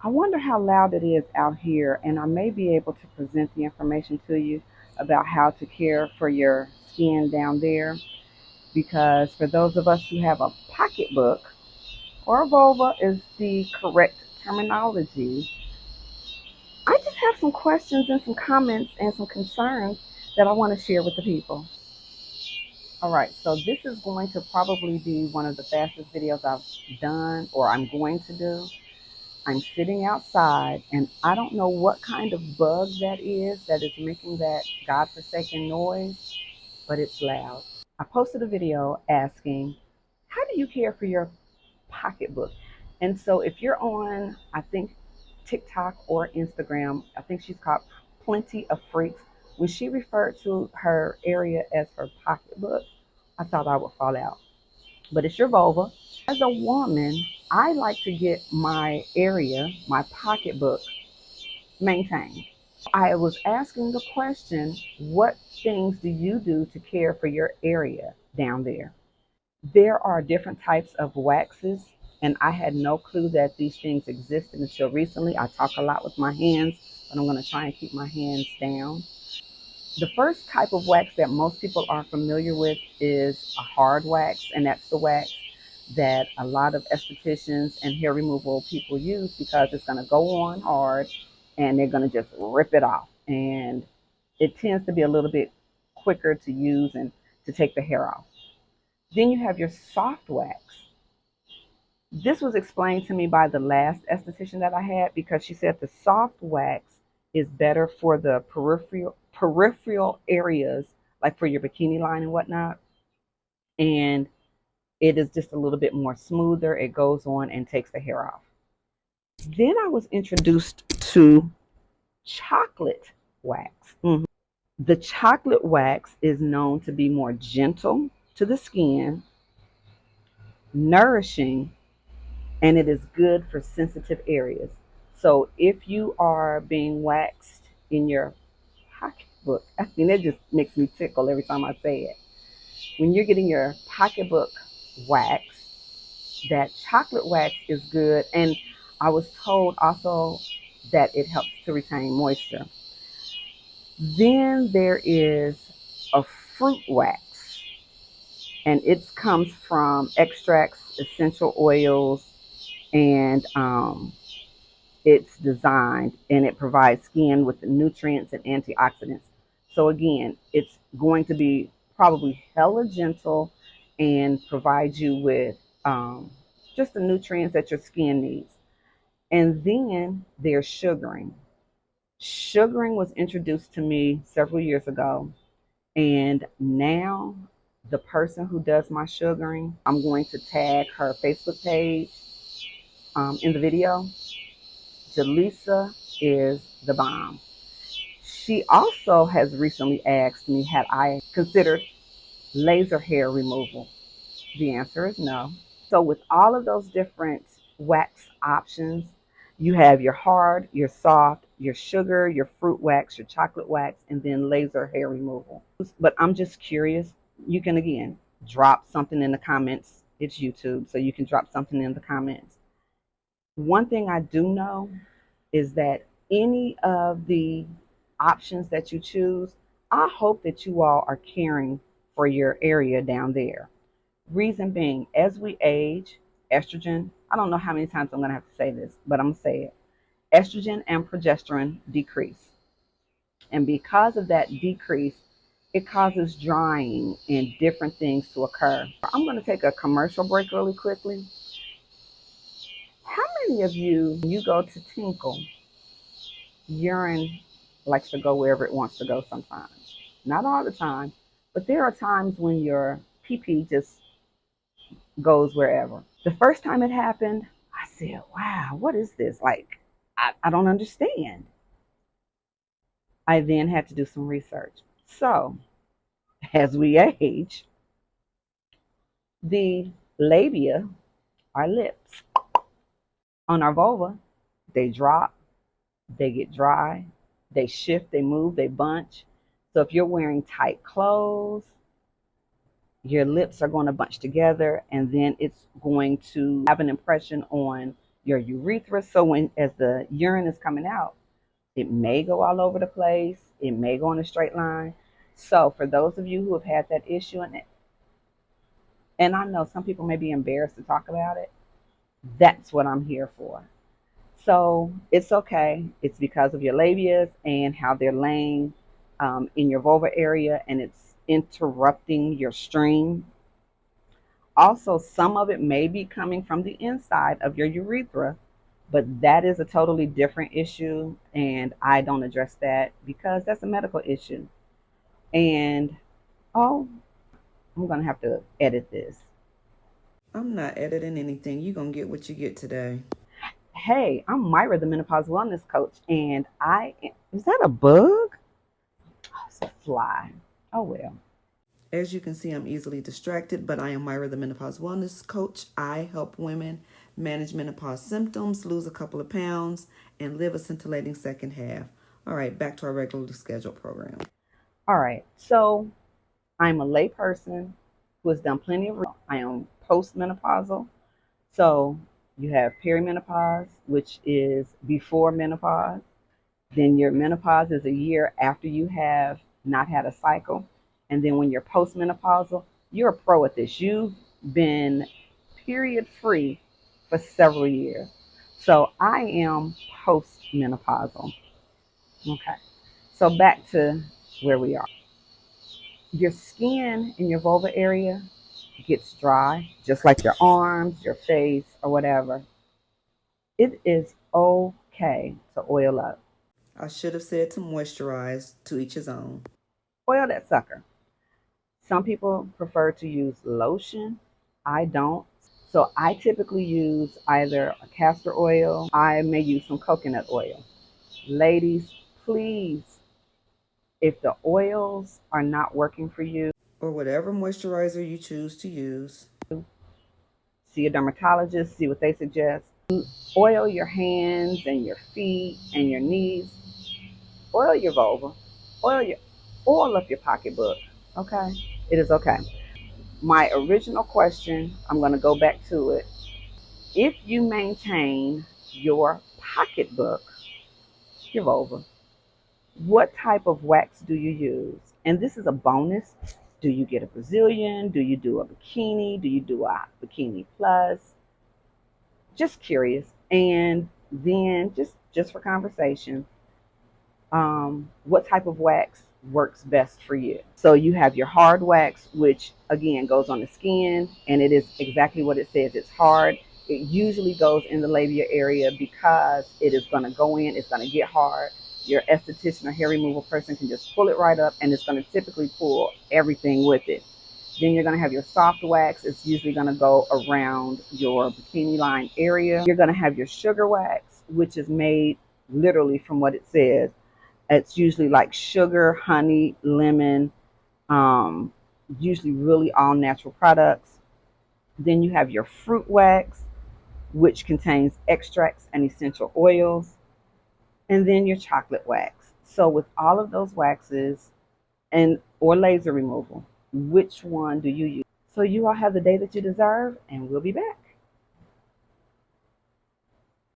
I wonder how loud it is out here, and I may be able to present the information to you about how to care for your skin down there. Because for those of us who have a pocketbook, or vulva is the correct terminology, I just have some questions and some comments and some concerns that I want to share with the people. All right, so this is going to probably be one of the fastest videos I've done or I'm going to do. I'm sitting outside and I don't know what kind of bug that is making that godforsaken noise, but it's loud. I posted a video asking, how do you care for your pocketbook? And so if you're on, I think, TikTok or Instagram, I think she's called Plenty of Freaks. When she referred to her area as her pocketbook, I thought I would fall out. But it's your vulva. As a woman, I like to get my area, my pocketbook, maintained. I was asking the question, what things do you do to care for your area down there? There are different types of waxes, and I had no clue that these things existed until recently. I talk a lot with my hands, but I'm going to try and keep my hands down. The first type of wax that most people are familiar with is a hard wax, and that's the wax that a lot of estheticians and hair removal people use because it's going to go on hard and they're going to just rip it off. And it tends to be a little bit quicker to use and to take the hair off. Then you have your soft wax. This was explained to me by the last esthetician that I had because she said the soft wax is better for the peripheral areas, like for your bikini line and whatnot. And it is just a little bit more smoother. It goes on and takes the hair off. Then I was introduced to chocolate wax. The chocolate wax is known to be more gentle to the skin, nourishing, and it is good for sensitive areas. So if you are being waxed in your pocketbook, I mean, it just makes me tickle every time I say it. When you're getting your pocketbook wax, that chocolate wax is good. And I was told also that it helps to retain moisture. Then there is a fruit wax, and it comes from extracts, essential oils, and it's designed and it provides skin with the nutrients and antioxidants. So again, it's going to be probably hella gentle and provide you with just the nutrients that your skin needs. And then there's sugaring. Sugaring was introduced to me several years ago, and now the person who does my sugaring, I'm going to tag her Facebook page in the video. Jaleesa is the bomb. She also has recently asked me, had I considered laser hair removal? The answer is no. So, with all of those different wax options, you have your hard, your soft, your sugar, your fruit wax, your chocolate wax, and then laser hair removal. But I'm just curious. You can, again, drop something in the comments. It's YouTube, so you can drop something in the comments. One thing I do know is that any of the options that you choose, I hope that you all are caring for your area down there. Reason being, as we age, estrogen, I don't know how many times I'm going to have to say this, but I'm going to say it. Estrogen and progesterone decrease. And because of that decrease, it causes drying and different things to occur. I'm going to take a commercial break really quickly. How many of you go to Tinkle, urine likes to go wherever it wants to go sometimes. Not all the time, but there are times when your pee pee just goes wherever. The first time it happened, I said, wow, what is this? Like, I don't understand. I then had to do some research. So, as we age, the labia, our lips, on our vulva, they drop, they get dry, they shift, they move, they bunch. So if you're wearing tight clothes, your lips are going to bunch together and then it's going to have an impression on your urethra. So when as the urine is coming out, it may go all over the place. It may go in a straight line. So for those of you who have had that issue, and I know some people may be embarrassed to talk about it, that's what I'm here for. So it's okay. It's because of your labias and how they're laying in your vulva area, and it's interrupting your stream. Also, some of it may be coming from the inside of your urethra, but that is a totally different issue, and I don't address that because that's a medical issue. And oh, I'm gonna have to edit this. I'm not editing anything. You're going to get what you get today. Hey, I'm Myra, the menopause wellness coach, and is that a bug? Oh, it's a fly. Oh well. As you can see, I'm easily distracted, but I am Myra, the menopause wellness coach. I help women manage menopause symptoms, lose a couple of pounds, and live a scintillating second half. All right, back to our regularly scheduled program. All right. So I'm a lay person who has done plenty of. I am postmenopausal. So you have perimenopause, which is before menopause. Then your menopause is a year after you have not had a cycle. And then when you're postmenopausal, you're a pro at this. You've been period free for several years. So I am postmenopausal. Okay. So back to where we are. Your skin in your vulva area gets dry, just like your arms, your face, or whatever. It is okay to oil up. I should have said to moisturize, to each his own. Oil that sucker. Some people prefer to use lotion. I don't. So I typically use either a castor oil. I may use some coconut oil. Ladies, please, if the oils are not working for you, Or whatever moisturizer you choose to use. see a dermatologist, see what they suggest. Oil your hands and your feet and your knees. Oil your vulva. Oil your oil up your pocketbook. Okay? It is okay. My original question, I'm going to go back to it. If you maintain your pocketbook, your vulva, what type of wax do you use? And this is a bonus. Do you get a Brazilian? Do you do a bikini? Do you do a bikini plus? Just curious. And then just for conversation, what type of wax works best for you? So you have your hard wax, which again goes on the skin, and it is exactly what it says. It's hard. It usually goes in the labia area because it is going to go in. It's going to get hard. Your esthetician or hair removal person can just pull it right up, and it's going to typically pull everything with it. Then you're going to have your soft wax. It's usually going to go around your bikini line area. You're going to have your sugar wax, which is made literally from what it says. It's usually like sugar, honey, lemon, um, usually really all natural products. Then you have your fruit wax, which contains extracts and essential oils. And then your chocolate wax. So with all of those waxes and or laser removal, which one do you use? So you all have the day that you deserve, and we'll be back.